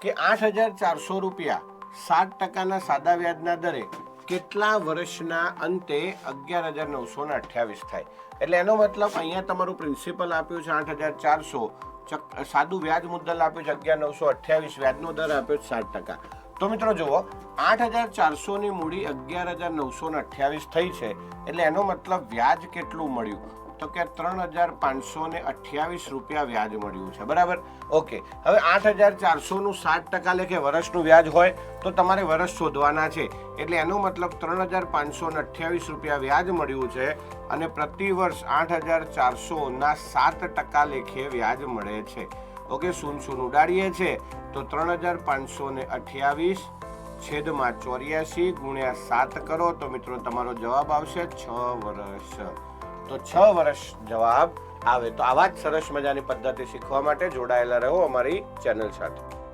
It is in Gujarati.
કે 8,400 રૂપિયા 7% સાદા વ્યાજના દરે કેટલા વર્ષના અંતે 11,928 થાય? એટલે એનો મતલબ અહીંયા તમારું પ્રિન્સિપલ આપ્યું છે 8,400, સાદું વ્યાજ મુદ્દલ આપ્યું છે 11,928, વ્યાજનો દર આપ્યો છે 7%. તો મિત્રો જુઓ, 8,400 ની મૂડી 11,928 થઈ છે, એટલે એનો મતલબ વ્યાજ કેટલું મળ્યું? તો કે 3,528 રૂપિયા વ્યાજ મળ્યું છે. બરાબર, ઓકે. હવે 8,400 નું 7% લેખે વર્ષનું વ્યાજ હોય તો તમારે વર્ષ શોધવાના છે, એટલે એનો મતલબ 3,528 રૂપિયા વ્યાજ મળ્યું છે અને પ્રતિ વર્ષ 8,400 ના 7% લેખે વ્યાજ મળે છે. ઓકે, શૂન્ય ઉડાડીએ છે તો 3,528 છેદમાં 84 ગુણ્યા 7 કરો તો મિત્રો તમારો જવાબ આવશે 6 વર્ષ. તો 6 વર્ષ જવાબ આવે. તો આવા જ સરસ મજાની પદ્ધતિ શીખવા માટે જોડાયેલા રહો અમારી ચેનલ સાથે.